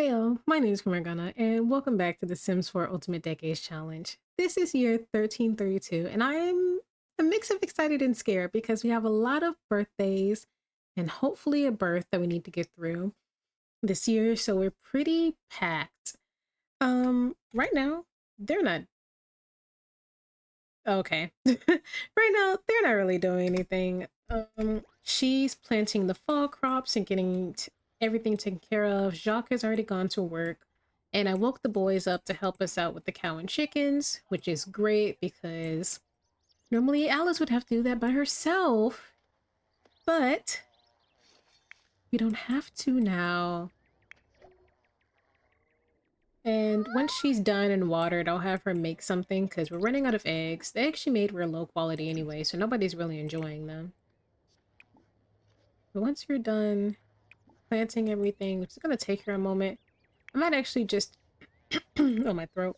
Heyo, my name is Kumargana, and welcome back to the Sims 4 Ultimate Decades Challenge. This is year 1332, and I'm a mix of excited and scared because we have a lot of birthdays and hopefully a birth that we need to get through this year, so we're pretty packed. Right now, they're not okay. Right now, they're not really doing anything. She's planting the fall crops and getting everything taken care of. Jacques has already gone to work, and I woke the boys up to help us out with the cow and chickens, which is great because normally Alice would have to do that by herself, but we don't have to now. And once she's done and watered, I'll have her make something because we're running out of eggs. The eggs she made were low quality anyway, so nobody's really enjoying them. But once you're done planting everything, which is going to take her a moment, I might actually just... oh, my throat.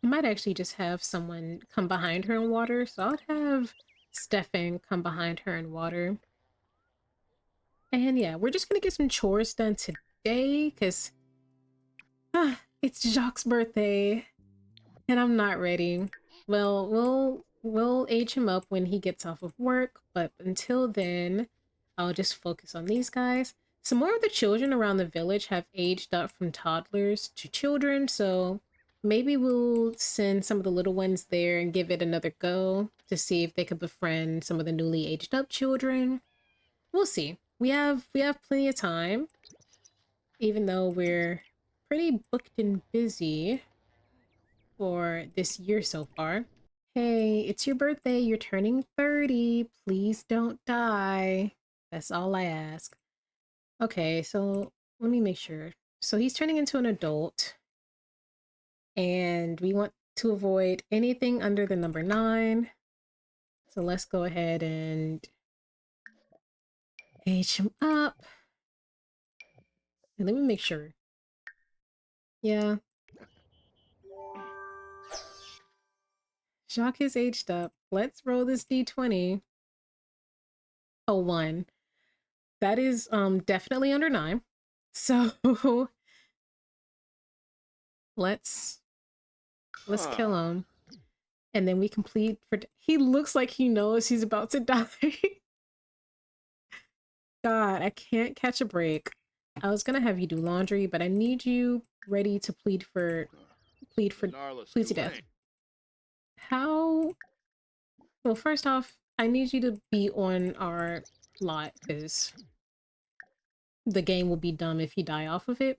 I might actually just have someone come behind her and water. So I'll have Stefan come behind her and water. And yeah, we're just going to get some chores done today because... it's Jacques' birthday, and I'm not ready. Well, we'll age him up when he gets off of work, but until then, I'll just focus on these guys. Some more of the children around the village have aged up from toddlers to children, so maybe we'll send some of the little ones there and give it another go to see if they could befriend some of the newly aged up children. We'll see. We have plenty of time, even though we're pretty booked and busy for this year so far. Hey, it's your birthday. You're turning 30. Please don't die. That's all I ask. Okay, so let me make sure. So he's turning into an adult. And we want to avoid anything under the number 9. So let's go ahead and age him up. And let me make sure. Yeah. Jacques is aged up. Let's roll this d20. Oh, 1. That is definitely under 9. So let's kill him. And then we complete for he looks like he knows he's about to die. God, I can't catch a break. I was gonna have you do laundry, but I need you ready to plead to death. How? Well, first off, I need you to be on our lot because the game will be dumb if you die off of it.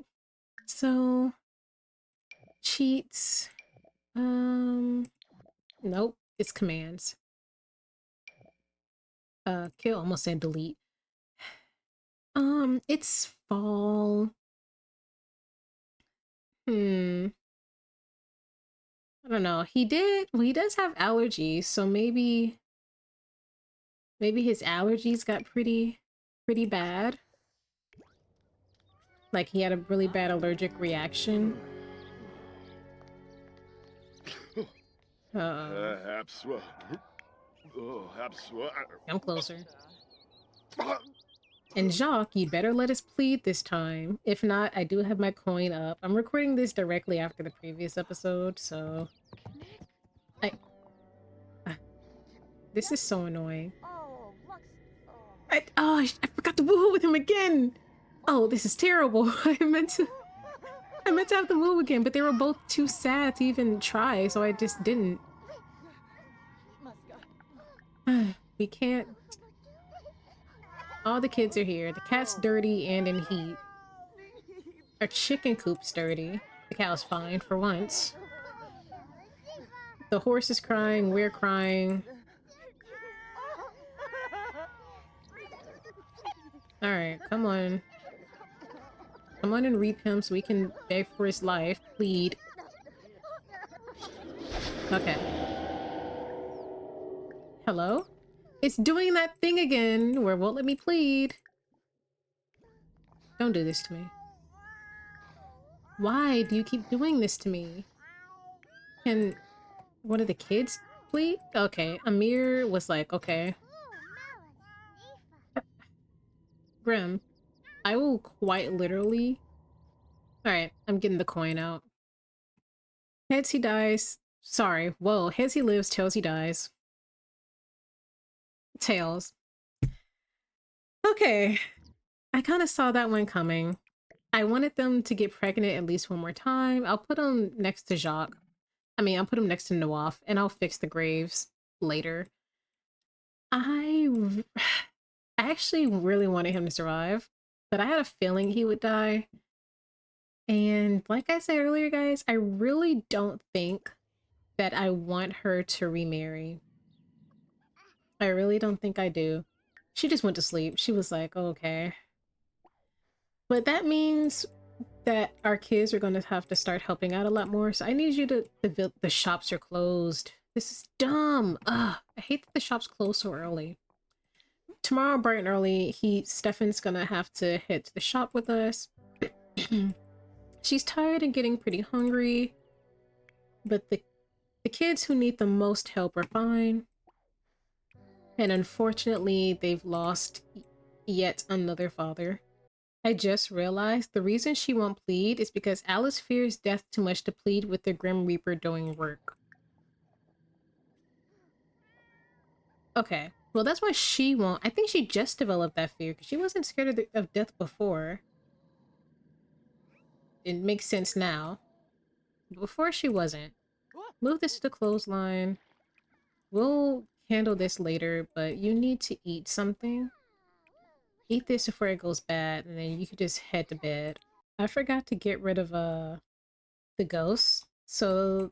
So cheats. Nope, it's commands. Kill, almost said delete. It's fall. I don't know. He does have allergies, so maybe his allergies got pretty bad. Like he had a really bad allergic reaction. I'm closer. And Jacques, you better let us plead this time. If not, I do have my coin up. I'm recording this directly after the previous episode, so... This is so annoying. I forgot to woohoo with him again! Oh, this is terrible. I meant to have the woo again, but they were both too sad to even try, so I just didn't. We can't... All the kids are here. The cat's dirty and in heat. Our chicken coop's dirty. The cow's fine for once. The horse is crying. We're crying. Alright, come on. Come on and reap him so we can beg for his life. Plead. Okay. Hello? It's doing that thing again where it won't let me plead. Don't do this to me. Why do you keep doing this to me? Can one of the kids plead? Okay, Amir was like, okay. Grim, I will quite literally Alright, I'm getting the coin out. Heads he dies. Sorry, whoa. Heads he lives, tails he dies. Tails. Okay. I kind of saw that one coming. I wanted them to get pregnant at least one more time. I'll put them next to Jacques. I'll put him next to Noaf, and I'll fix the graves later. I actually really wanted him to survive, but I had a feeling he would die. And like I said earlier, guys, I really don't think that I want her to remarry. I really don't think I do. She just went to sleep. She was like, oh, okay. But that means that our kids are going to have to start helping out a lot more. So I need you to, the shops are closed. This is dumb. Ugh, I hate that the shops close so early. Tomorrow, bright and early, Stefan's gonna have to head to the shop with us. She's tired and getting pretty hungry, but the kids who need the most help are fine. And unfortunately, they've lost yet another father. I just realized the reason she won't plead is because Alice fears death too much to plead with the Grim Reaper doing work. Okay, well that's why she won't. I think she just developed that fear because she wasn't scared of death before. It makes sense now. Before she wasn't. Move this to the clothesline. We'll handle this later, but you need to eat something. Eat this before it goes bad, and then you could just head to bed. I forgot to get rid of the ghosts. So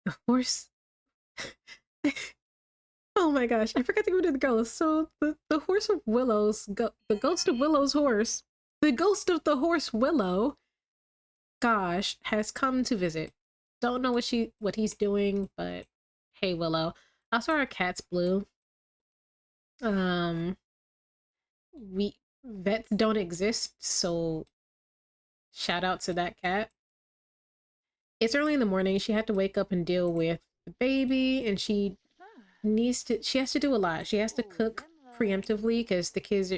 the horse oh my gosh, I forgot to get rid of the ghost. So the horse of Willow's the ghost of Willow's horse. The ghost of the horse Willow, gosh, has come to visit. Don't know what he's doing, but hey Willow. Also our cat's blue. We vets don't exist, so shout out to that cat. It's early in the morning. She had to wake up and deal with the baby, and she has to do a lot. She has to cook preemptively because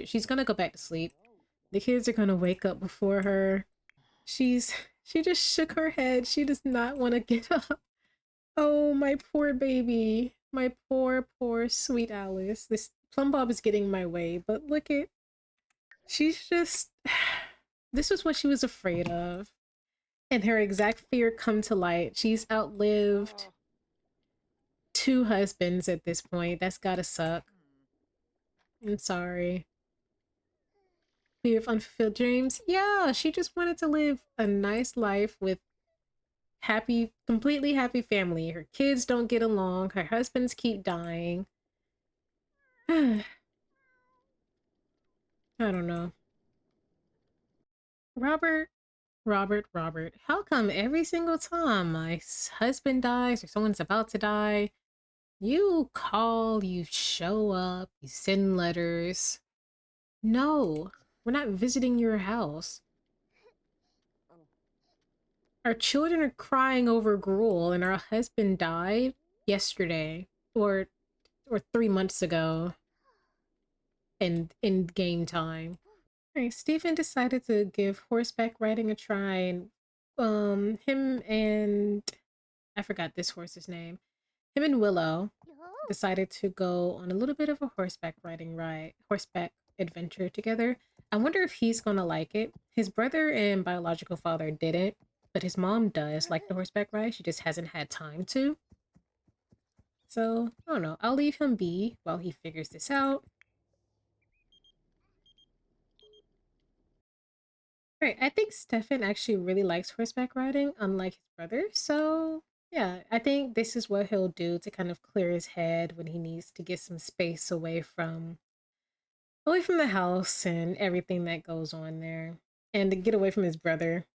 she's gonna go back to sleep. The kids are gonna wake up before her. She just shook her head. She does not want to get up. Oh, my poor baby. My poor, poor sweet Alice. This Plum Bob is getting my way, but look at... She's just... This was what she was afraid of. And her exact fear come to light. She's outlived 2 husbands at this point. That's gotta suck. I'm sorry. Fear of unfulfilled dreams? Yeah, she just wanted to live a nice life with completely happy family. Her kids don't get along. Her husbands keep dying. I don't know. Robert, Robert. How come every single time my husband dies or someone's about to die, you call, you show up, you send letters? No, we're not visiting your house. Our children are crying over gruel, and our husband died yesterday or 3 months ago in game time. Right, Stephen decided to give horseback riding a try, and him and I forgot this horse's name. Him and Willow decided to go on a little bit of a horseback adventure together. I wonder if he's gonna like it. His brother and biological father didn't, but his mom does like the horseback ride. She just hasn't had time to. So, I don't know. I'll leave him be while he figures this out. Right, I think Stefan actually really likes horseback riding, unlike his brother. So, yeah, I think this is what he'll do to kind of clear his head when he needs to get some space away from the house and everything that goes on there, and to get away from his brother.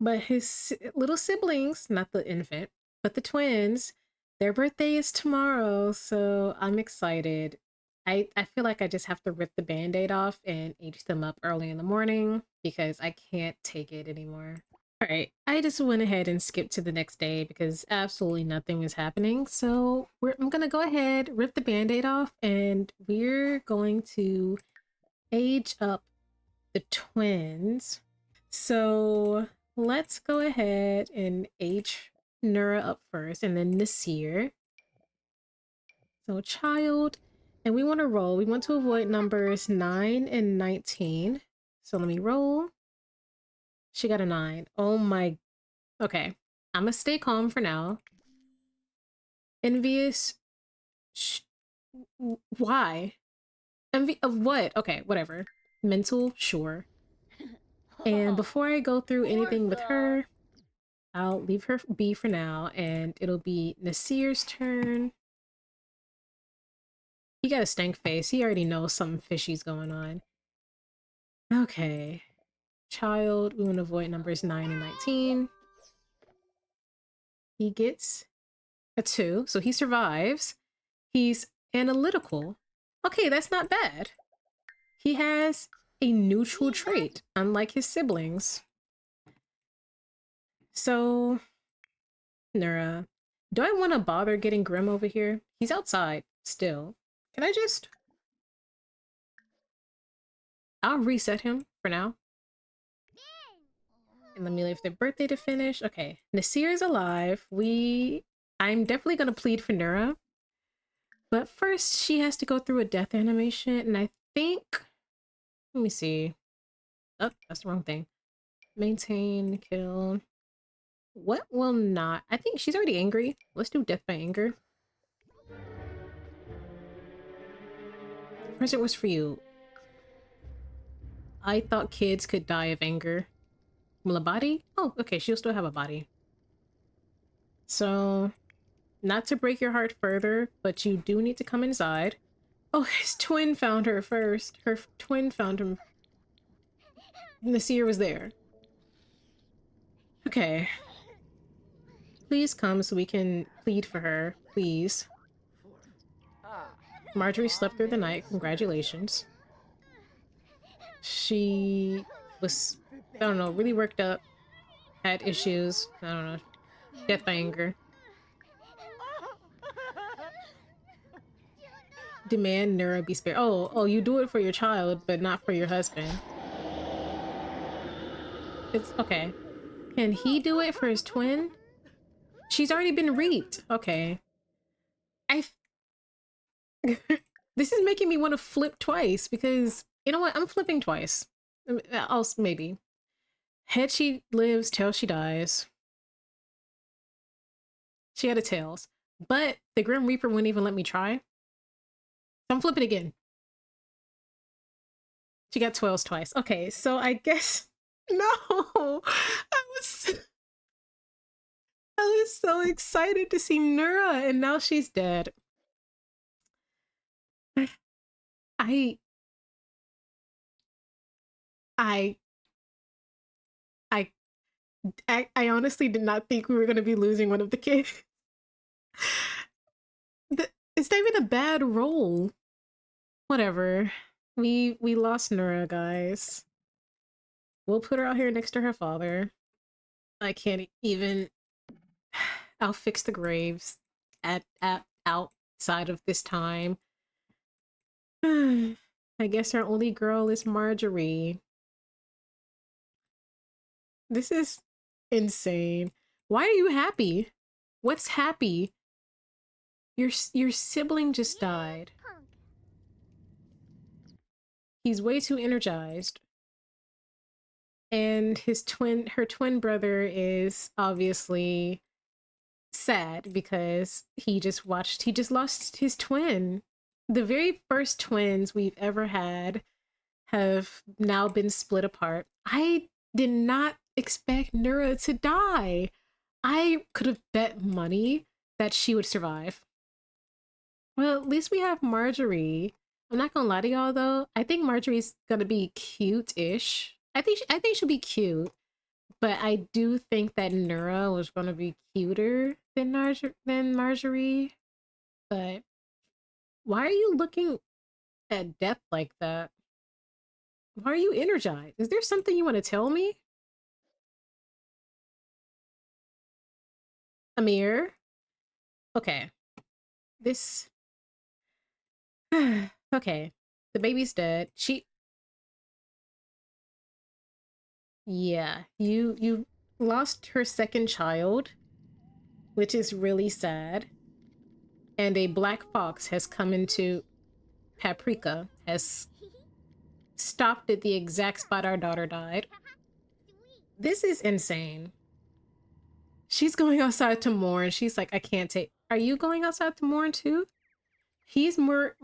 But his little siblings, not the infant, but the twins, their birthday is tomorrow, so I'm excited. I feel like I just have to rip the band-aid off and age them up early in the morning because I can't take it anymore. All right, I just went ahead and skipped to the next day because absolutely nothing was happening. So I'm gonna go ahead, rip the band-aid off, and we're going to age up the twins. So let's go ahead and age Nura up first and then Nasir. So child, and we want to roll. We want to avoid numbers 9 and 19. So let me roll. She got a 9. Oh my. Okay. I'm gonna stay calm for now. Envious. Why? Envy of what? Okay, whatever. Mental, sure. And before I go through anything with her, I'll leave her be for now, and it'll be Nasir's turn. He got a stank face. He already knows something fishy's going on. Okay. Child, we want to avoid numbers 9 and 19. He gets a 2, so he survives. He's analytical. Okay, that's not bad. He has a neutral trait, unlike his siblings. So, Nura, do I want to bother getting Grim over here? He's outside still. Can I just... I'll reset him for now. And let me leave their birthday to finish. Okay, Nasir is alive. I'm definitely going to plead for Nura. But first, she has to go through a death animation, and I think... Let me see. Oh, that's the wrong thing. Maintain, kill. What will not? I think she's already angry. Let's do death by anger. Present was for you. I thought kids could die of anger. Will a body? Oh, okay, she'll still have a body. So, not to break your heart further, but you do need to come inside. Oh, his twin found her first. Her twin found him. Nasir was there. Okay. Please come so we can plead for her, please. Marjorie slept through the night. Congratulations. She was, I don't know, really worked up. Had issues. I don't know. Death by anger. Demand Nura be spared. Oh, you do it for your child, but not for your husband. It's okay. Can he do it for his twin? She's already been reaped. Okay. This is making me want to flip twice because you know what? I'm flipping twice. I'll maybe. Head she lives, tail she dies. She had a tails, but the Grim Reaper wouldn't even let me try. So I'm flipping again. She got 12s twice. Okay, so I guess no. I was so excited to see Nura, and now she's dead. I I I I honestly did not think we were going to be losing one of the kids. It's not even a bad roll. Whatever. We lost Nura, guys. We'll put her out here next to her father. I can't even. I'll fix the graves at outside of this time. I guess our only girl is Marjorie. This is insane. Why are you happy? What's happy? Your sibling just died. He's way too energized. And her twin brother is obviously sad because he just lost his twin. The very first twins we've ever had have now been split apart. I did not expect Nura to die. I could have bet money that she would survive. Well, at least we have Marjorie. I'm not gonna lie to y'all though. I think Marjorie's gonna be cute-ish. I think she'll be cute, but I do think that Nura was gonna be cuter than Marjorie. But why are you looking at death like that? Why are you energized? Is there something you want to tell me? Amir? Okay. This... okay. The baby's dead. Yeah, you lost her second child, which is really sad. And a black fox has come into Paprika, has stopped at the exact spot our daughter died. This is insane. She's going outside to mourn. She's like, I can't take. Are you going outside to mourn too? He's more.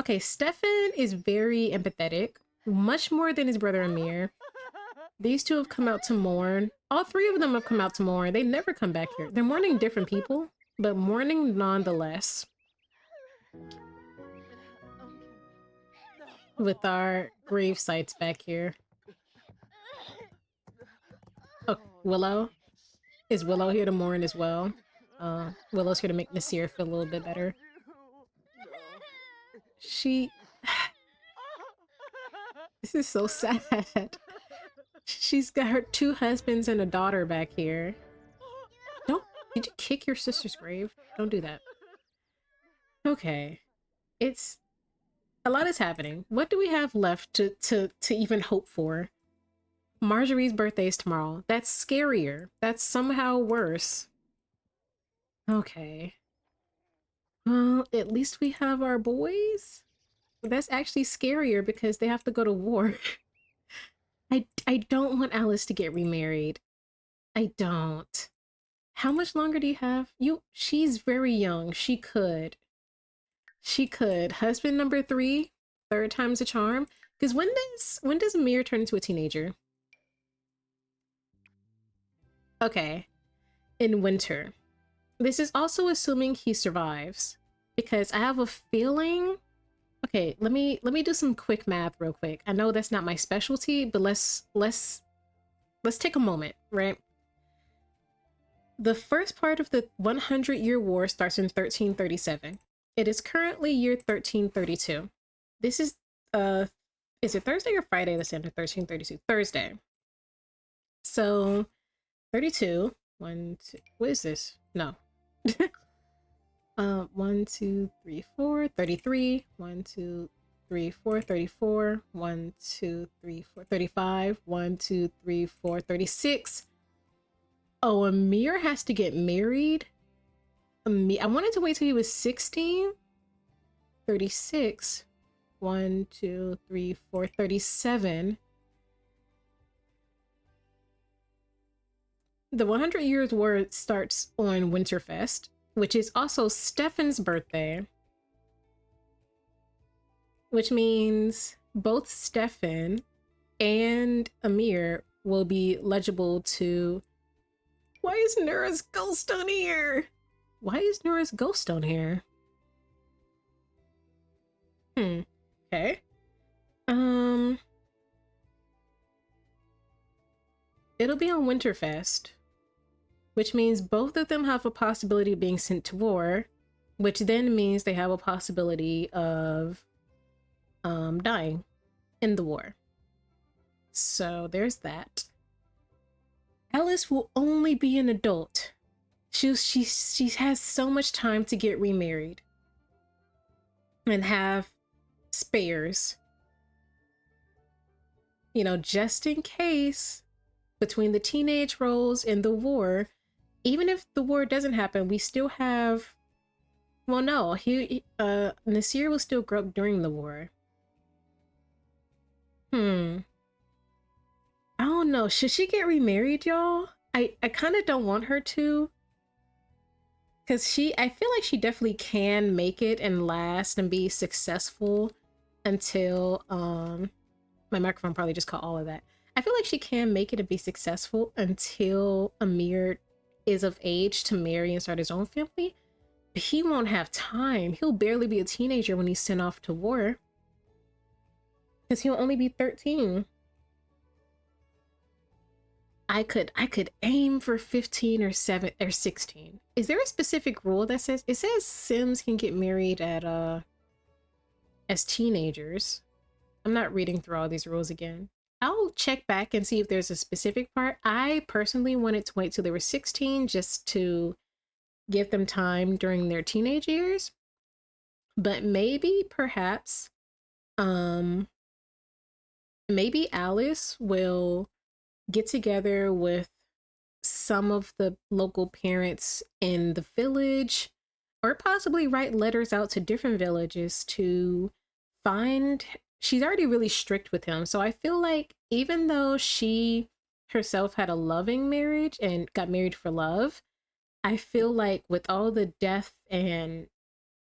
Okay, Stefan is very empathetic, much more than his brother Amir. These two have come out to mourn. All three of them have come out to mourn. They never come back here. They're mourning different people, but mourning nonetheless. With our grave sites back here. Oh, Willow. Is Willow here to mourn as well? Willow's here to make Nasir feel a little bit better. She... This is so sad. She's got her 2 husbands and a daughter back here. Don't... Did you kick your sister's grave? Don't do that. Okay. It's... A lot is happening. What do we have left to even hope for? Marjorie's birthday is tomorrow. That's scarier. That's somehow worse. Okay. Well, at least we have our boys. That's actually scarier because they have to go to war. I don't want Alice to get remarried. I don't. How much longer do you have? She's very young. She could. She could. Husband number 3, third time's a charm. Because when does Amir turn into a teenager? Okay. In winter. This is also assuming he survives. Because I have a feeling... Okay, let me do some quick math real quick. I know that's not my specialty, but let's take a moment, right? The first part of the 100-year war starts in 1337. It is currently year 1332. This is it Thursday or Friday that's ended 1332? Thursday. So 32, 1, 2, what is this? No. 1, 2, 3, 4, 33, 1, 2, 3, 4, 34, 1, 2, 3, 4, 35, 1, 2, 3, 4, 36. Oh, Amir has to get married? I wanted to wait till he was 16. 36. 1, 2, 3, 4, 37. The 100 Years War starts on Winterfest, which is also Stefan's birthday. Which means both Stefan and Amir will be legible to... Why is Nura's ghost on here? Why is Nura's ghost on here? Okay. It'll be on Winterfest, which means both of them have a possibility of being sent to war, which then means they have a possibility of dying in the war. So there's that. Alice will only be an adult. She has so much time to get remarried and have spares. You know, just in case between the teenage roles and the war, even if the war doesn't happen, we still have... Well, no, Nasir will still grow up during the war. I don't know. Should she get remarried, y'all? I kind of don't want her to. Because I feel like she definitely can make it and last and be successful until, my microphone probably just caught all of that. I feel like she can make it and be successful until Amir is of age to marry and start his own family. But he won't have time. He'll barely be a teenager when he's sent off to war. Because he'll only be 13. I could aim for 15 or 7 or 16. Is there a specific rule that says... It says Sims can get married at as teenagers. I'm not reading through all these rules again. I'll check back and see if there's a specific part. I personally wanted to wait till they were 16 just to give them time during their teenage years. But maybe, perhaps, maybe Alice will get together with some of the local parents in the village, or possibly write letters out to different villages to find. She's already really strict with him. So I feel like even though she herself had a loving marriage and got married for love, I feel like with all the death and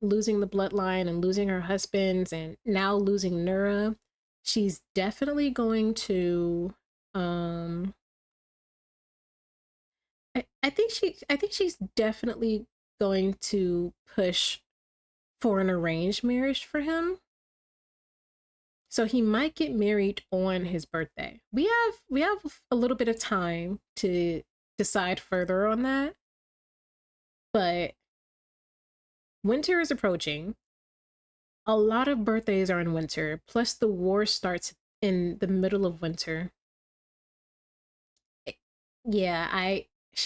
losing the bloodline and losing her husbands and now losing Nura, she's definitely going to um I think she's definitely going to push for an arranged marriage for him. So he might get married on his birthday. We have a little bit of time to decide further on that, but winter is approaching. A lot of birthdays are in winter, plus the war starts in the middle of winter. Yeah,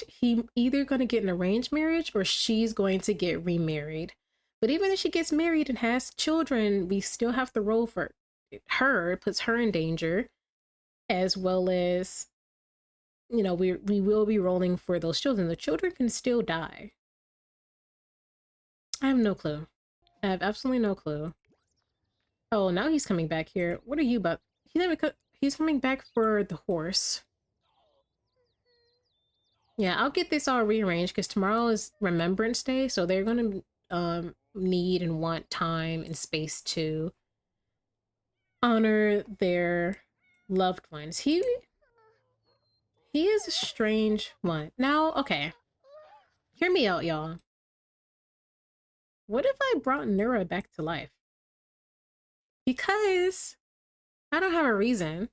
he either going to get an arranged marriage or she's going to get remarried. But even if she gets married and has children, we still have to roll for her. It puts her in danger, as well as we will be rolling for those children. The children can still die. I have no clue. I have absolutely no clue. Oh, now he's coming back here. What are you about? He's coming back for the horse. Yeah, I'll get this all rearranged because tomorrow is Remembrance Day, so they're gonna need and want time and space to honor their loved ones. He is a strange one. Now, okay, hear me out, y'all. What if I brought Nura back to life? Because I don't have a reason.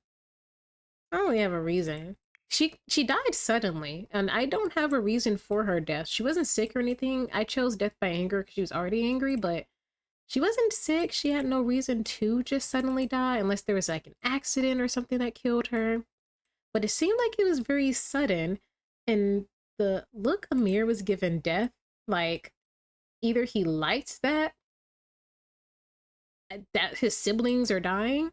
I don't really have a reason. She died suddenly, and I don't have a reason for her death. She wasn't sick or anything. I chose death by anger because she was already angry, but she wasn't sick. She had no reason to just suddenly die unless there was like an accident or something that killed her. But it seemed like it was very sudden. And the look Amir was given death, like either he likes that his siblings are dying,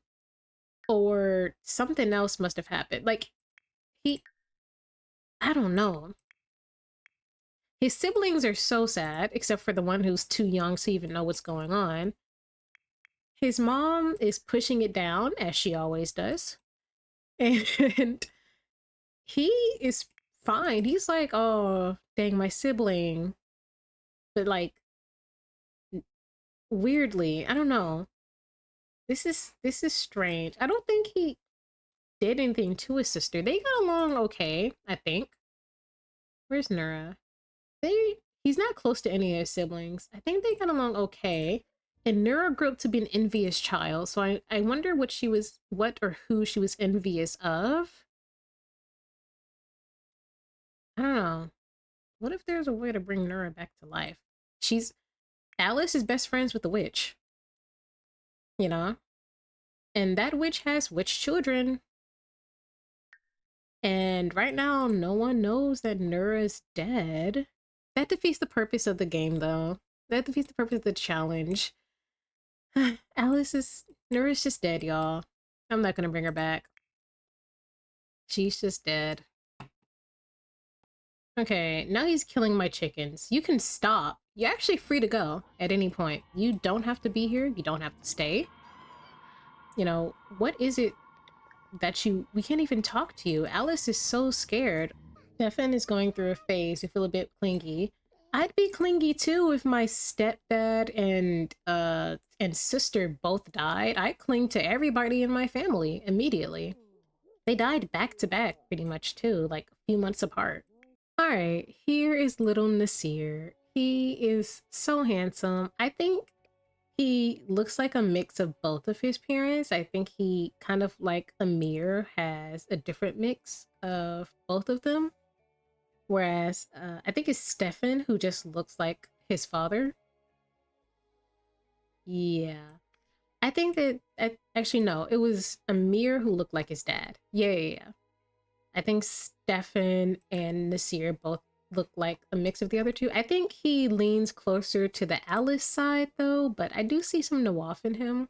or something else must have happened. Like he I don't know. His siblings are so sad, except for the one who's too young to even know what's going on. His mom is pushing it down, as she always does. And he is fine. He's like, oh, dang, my sibling. But like, weirdly, I don't know. This is strange. I don't think he did anything to his sister. They got along okay, I think. Where's Nura? He's not close to any of his siblings. I think they got along okay. And Nura grew up to be an envious child, so I wonder what or who she was envious of. I don't know. What if there's a way to bring Nura back to life? She's Alice is best friends with the witch, you know? And that witch has witch children. And right now, no one knows that Nura's dead. That defeats the purpose of the game, though. That defeats the purpose of the challenge. Nura's just dead, y'all. I'm not gonna bring her back. She's just dead. Okay, now he's killing my chickens. You can stop. You're actually free to go at any point. You don't have to be here. You don't have to stay. What is it that we can't even talk to you? Alice is so scared. Stefan is going through a phase. You feel a bit clingy. I'd be clingy too if my stepdad and sister both died. I cling to everybody in my family immediately. They died back to back pretty much too, like a few months apart. All right, here is little Nasir. He is so handsome. I think he looks like a mix of both of his parents. I think he kind of like Amir has a different mix of both of them. Whereas I think it's Stefan who just looks like his father. Yeah. I think that actually no, it was Amir who looked like his dad. Yeah. I think Stefan and Nasir both look like a mix of the other two. I think he leans closer to the Alice side though, but I do see some Nawaf in him.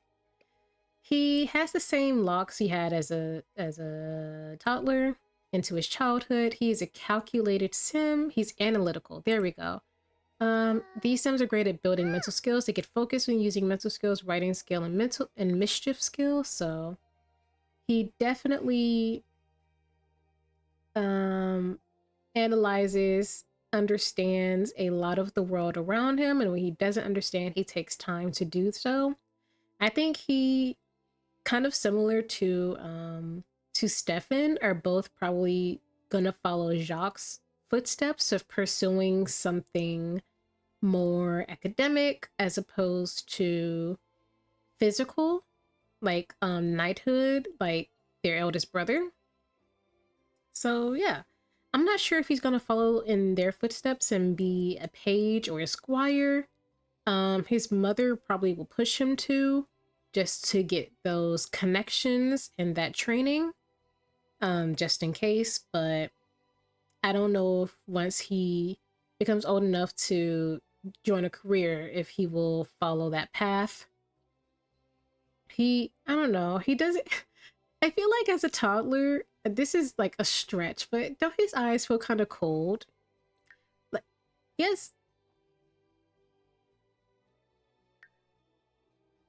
He has the same locks he had as a toddler. into his childhood. He is a calculated sim. He's analytical. There we go. These sims are great at building mental skills. They get focused when using mental skills, writing skill, and mental and mischief skill. So he definitely analyzes, understands a lot of the world around him, and when he doesn't understand, he takes time to do so. I think he kind of similar to Stefan are both probably gonna follow Jacques' footsteps of pursuing something more academic as opposed to physical, like knighthood, like their eldest brother. So yeah, I'm not sure if he's gonna follow in their footsteps and be a page or a squire. His mother probably will push him to, just to get those connections and that training, just in case. But I don't know if once he becomes old enough to join a career, if he will follow that path. I don't know. He doesn't. I feel like as a toddler, this is like a stretch, but don't his eyes feel kind of cold? Like, yes,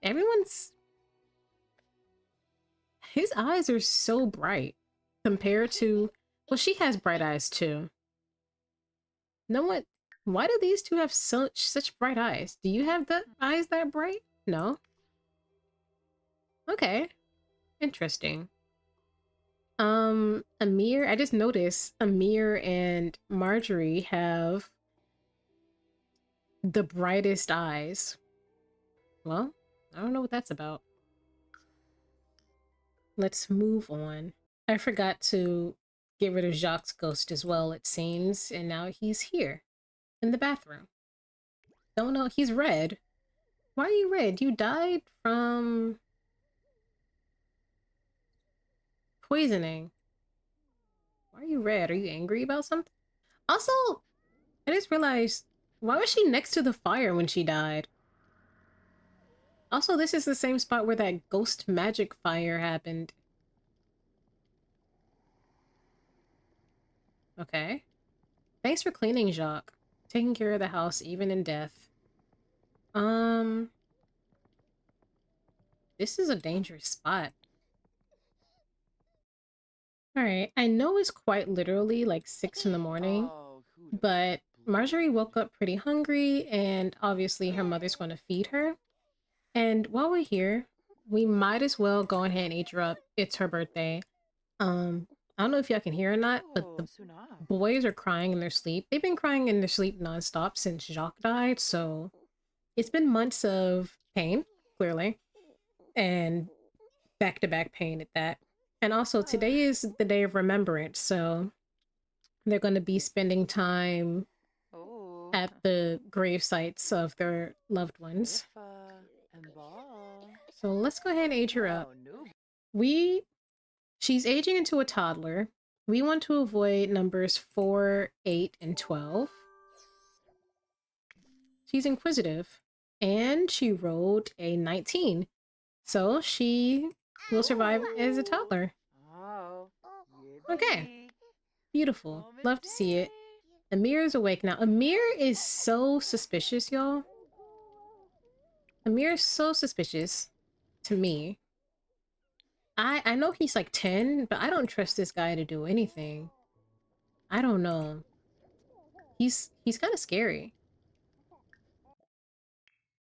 everyone's his eyes are so bright compared to, well, she has bright eyes too. No one, why do these two have such bright eyes? Do you have the eyes that bright? No. Okay, interesting. Amir, I just noticed Amir and Marjorie have the brightest eyes. Well, I don't know what that's about. Let's move on. I forgot to get rid of Jacques' ghost as well, it seems, and now he's here in the bathroom. Don't know, he's red. Why are you red? You died from poisoning. Why are you red? Are you angry about something? Also, I just realized, why was she next to the fire when she died? Also, this is the same spot where that ghost magic fire happened. Okay. Thanks for cleaning, Jacques. Taking care of the house, even in death. This is a dangerous spot. Alright, I know it's quite literally like 6 in the morning, but Marjorie woke up pretty hungry, and obviously her mother's going to feed her. And while we're here, we might as well go ahead and eat her up. It's her birthday. I don't know if y'all can hear or not, but the boys are crying in their sleep. They've been crying in their sleep nonstop since Jacques died, so it's been months of pain, clearly, and back-to-back pain at that. And also, today is the day of remembrance, so they're going to be spending time at the grave sites of their loved ones. So let's go ahead and age her up. She's aging into a toddler. We want to avoid numbers 4, 8, and 12. She's inquisitive, and she rolled a 19. So she will survive as a toddler. Okay. Beautiful. Love to see it. Amir is awake now. Amir is so suspicious, y'all. Amir is so suspicious to me. I know he's like 10, but I don't trust this guy to do anything. I don't know. He's kind of scary.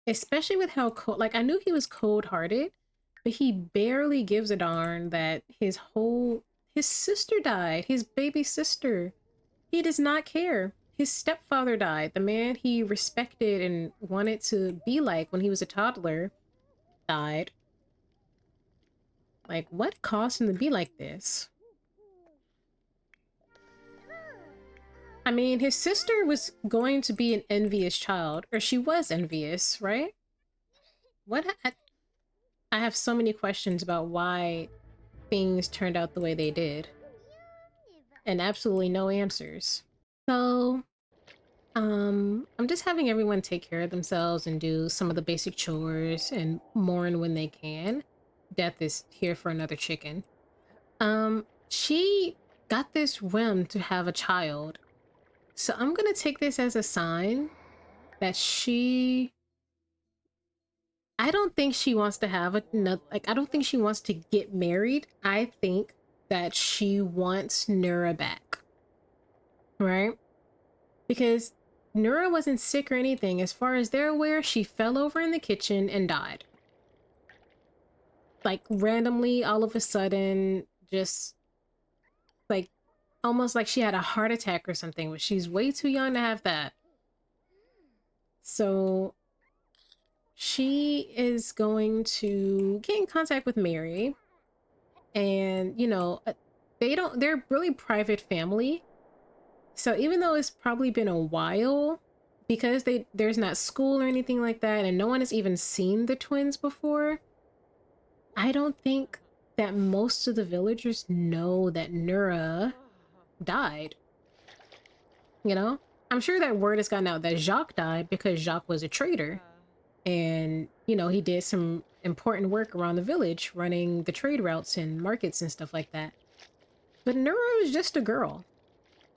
Especially with how cold, like I knew he was cold-hearted, but he barely gives a darn that his sister died, his baby sister. He does not care. His stepfather died. The man he respected and wanted to be like when he was a toddler died. Like, what caused him to be like this? I mean, his sister was going to be an envious child, or she was envious, right? What? I have so many questions about why things turned out the way they did, and absolutely no answers. So, I'm just having everyone take care of themselves and do some of the basic chores and mourn when they can. Death is here for another chicken. She got this whim to have a child. So I'm gonna take this as a sign that I don't think she wants to have like, I don't think she wants to get married. I think that she wants Nura back, right? Because Nura wasn't sick or anything. As far as they're aware, she fell over in the kitchen and died. Like, randomly, all of a sudden, just like almost like she had a heart attack or something, but she's way too young to have that. So she is going to get in contact with Mary, and they're really private family. So even though it's probably been a while, because there's not school or anything like that, and no one has even seen the twins before, I don't think that most of the villagers know that Nura died. You know? I'm sure that word has gotten out that Jacques died because Jacques was a traitor. And, he did some important work around the village, running the trade routes and markets and stuff like that. But Nura was just a girl.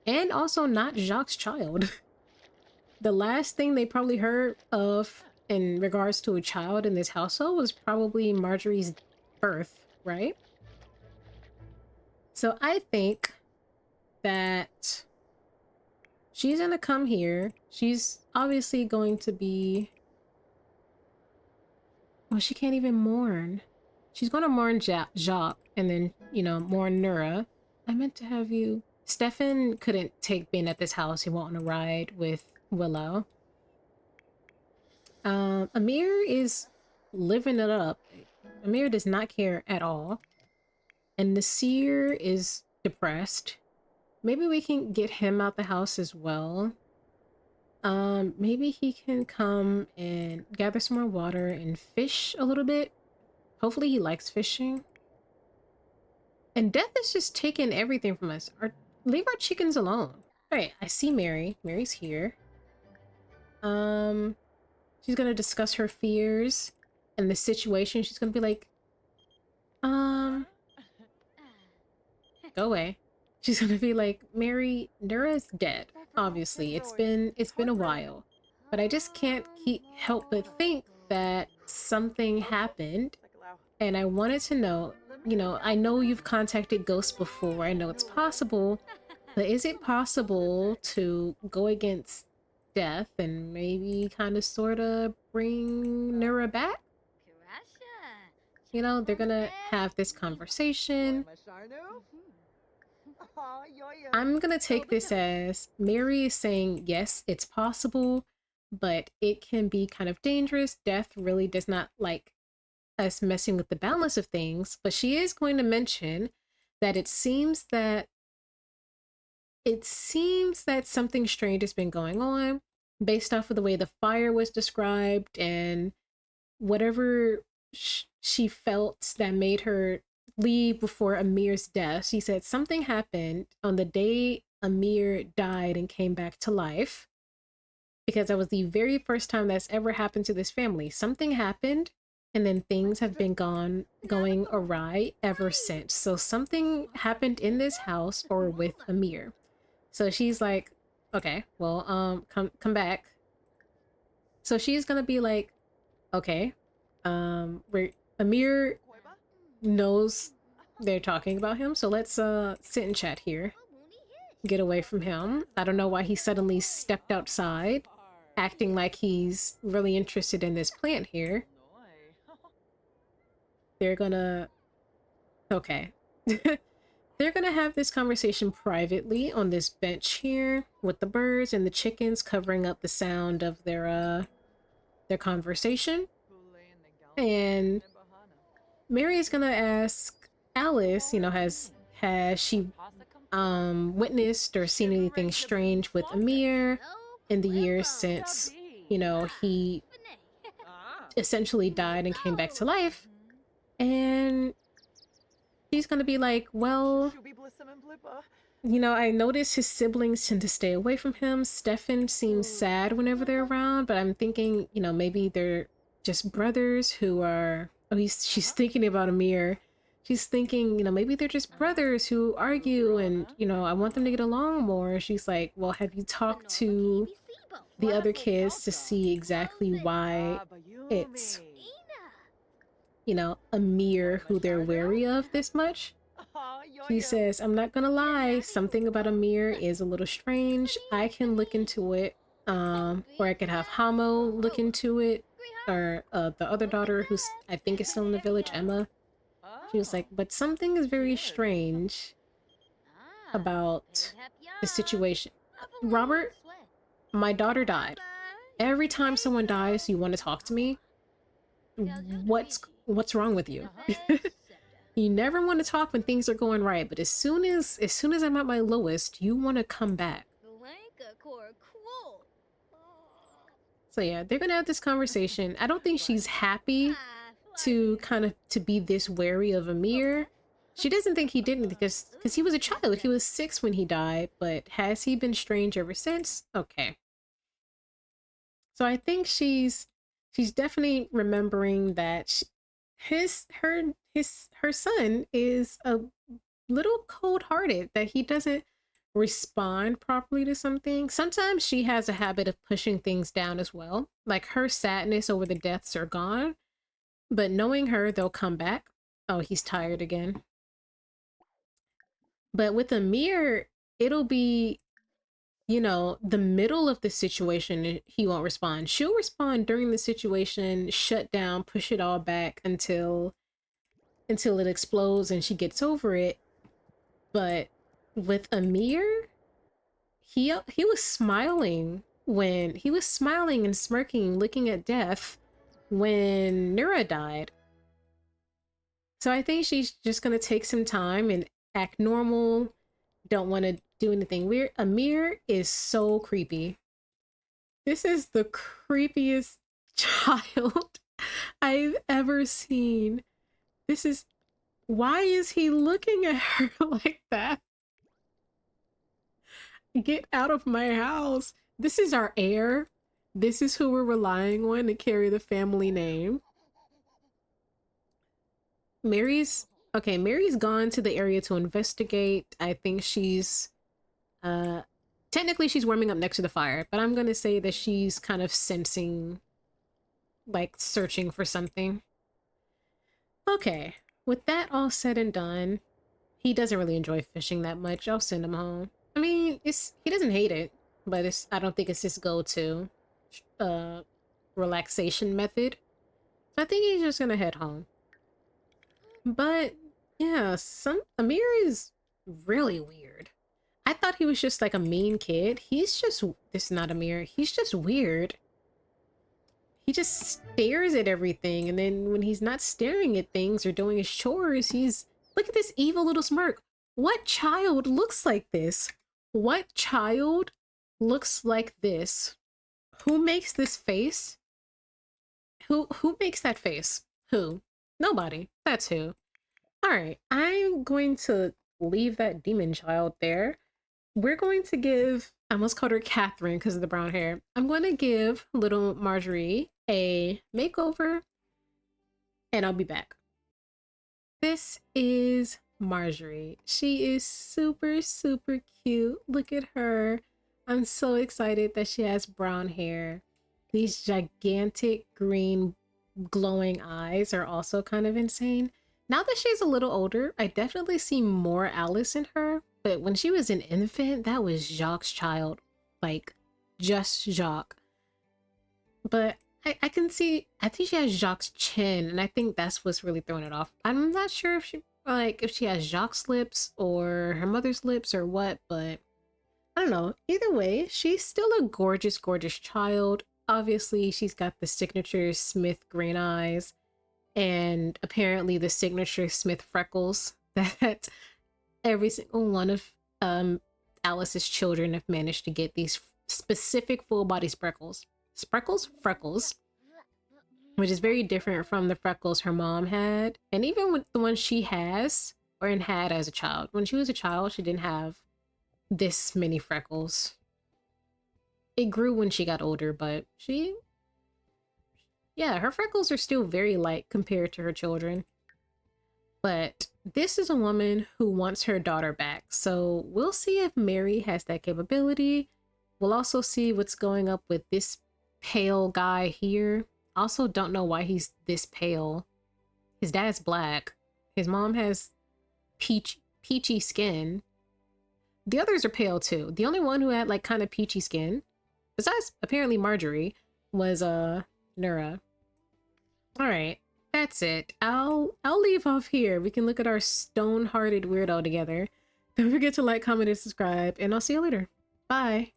And also not Jacques' child. The last thing they probably heard of in regards to a child in this household was probably Marjorie's birth, right? So I think that she's gonna come here. She's obviously going to be... Well, she can't even mourn. She's gonna mourn Jacques and then, mourn Nura. I meant to have you... Stefan couldn't take being at this house. He went on a ride with Willow. Amir is living it up. Amir does not care at all. And Nasir is depressed. Maybe we can get him out the house as well. Maybe he can come and gather some more water and fish a little bit. Hopefully he likes fishing. And Death is just taking everything from us. Leave our chickens alone. Alright, I see Mary. Mary's here. She's gonna discuss her fears and the situation. She's gonna be like, go away. She's gonna be like, Mary, Nura's dead. Obviously, it's been a while, but I just can't help but think that something happened, and I wanted to know. I know you've contacted ghosts before. I know it's possible, but is it possible to go against death and maybe kind of sort of bring Nura back? They're gonna have this conversation. I'm gonna take this as Mary is saying, yes, it's possible, but it can be kind of dangerous. Death really does not like us messing with the balance of things, but she is going to mention that it seems that something strange has been going on based off of the way the fire was described and whatever she felt that made her leave before Amir's death. She said something happened on the day Amir died and came back to life, because that was the very first time that's ever happened to this family. Something happened, and then things have been going awry ever since. So something happened in this house or with Amir. So she's like, okay, well, come back. So she's gonna be like, okay, Amir knows they're talking about him, so let's sit and chat here. Get away from him. I don't know why he suddenly stepped outside, acting like he's really interested in this plant here. They're gonna... Okay. They're gonna have this conversation privately on this bench here with the birds and the chickens covering up the sound of their conversation. And Mary is gonna ask Alice, has she witnessed or seen anything strange with Amir in the years since, he essentially died and came back to life? And she's gonna be like, well, I noticed his siblings tend to stay away from him. Stefan seems sad whenever they're around, but I'm thinking, maybe they're just brothers who are... Oh, she's thinking about Amir. she's thinking, maybe they're just brothers who argue and, I want them to get along more. She's like, well, have you talked to the other kids to see exactly why it's, Amir who they're wary of this much? He says, I'm not gonna lie, something about Amir is a little strange. I can look into it, or I could have Hamo look into it, or the other daughter who's, I think is still in the village, Emma. She was like, but something is very strange about the situation. Robert, my daughter died. Every time someone dies, you want to talk to me? What's wrong with you? You never want to talk when things are going right, but as soon as I'm at my lowest, you want to come back. So yeah, they're gonna have this conversation. I don't think she's happy to be this wary of Amir. She doesn't think he didn't because he was a child. He was 6 when he died, but has he been strange ever since? Okay. So I think she's definitely remembering that her son is a little cold-hearted, that he doesn't respond properly to something. Sometimes she has a habit of pushing things down as well. Like her sadness over the deaths are gone, but knowing her, they'll come back. Oh, he's tired again. But with Amir, it'll be, the middle of the situation, he won't respond. She'll respond during the situation, shut down, push it all back until it explodes and she gets over it. But with Amir, he was smiling and smirking, looking at death when Nura died. So I think she's just gonna take some time and act normal, don't want to do anything weird. Amir is so creepy. This is the creepiest child I've ever seen. Why is he looking at her like that? Get out of my house. This is our heir. This is who we're relying on to carry the family name. Mary's gone to the area to investigate. I think she's technically she's warming up next to the fire, but I'm gonna say that she's kind of sensing, like searching for something. Okay, with that all said and done, he doesn't really enjoy fishing that much. I'll send him home. I mean, he doesn't hate it, but I don't think it's his go-to relaxation method. I think he's just gonna head home. But yeah, Amir is really weird. I thought he was just like a mean kid. This is not Amir. He's just weird. He just stares at everything, and then when he's not staring at things or doing his chores, look at this evil little smirk. What child looks like this? What child looks like this? Who makes this face? Who makes that face? Who? Nobody. That's who. All right, I'm going to leave that demon child there. We're going to give, I almost called her Catherine because of the brown hair. I'm going to give little Marjorie a makeover, and I'll be back. This is Marjorie. She is super, super cute. Look at her. I'm so excited that she has brown hair. These gigantic green glowing eyes are also kind of insane. Now that she's a little older, I definitely see more Alice in her, but when she was an infant, that was Jacques' child. Like, just Jacques. But I can see, I think she has Jacques' chin, and I think that's what's really throwing it off. I'm not sure if she has Jacques' lips or her mother's lips or what, but I don't know. Either way, she's still a gorgeous, gorgeous child. Obviously, she's got the signature Smith green eyes, and apparently the signature Smith freckles that every single one of Alice's children have managed to get, these specific full body freckles, which is very different from the freckles her mom had, and even with the ones she has or had as a child. When she was a child, she didn't have this many freckles. It grew when she got older, but yeah, her freckles are still very light compared to her children. But this is a woman who wants her daughter back. So we'll see if Mary has that capability. We'll also see what's going up with this pale guy here. Also don't know why he's this pale. His dad's black. His mom has peachy skin. The others are pale too. The only one who had like kind of peachy skin, besides apparently Marjorie, was Nura. All right, that's it. I'll leave off here. We can look at our stone-hearted weirdo together. Don't forget to like, comment, and subscribe, and I'll see you later. Bye.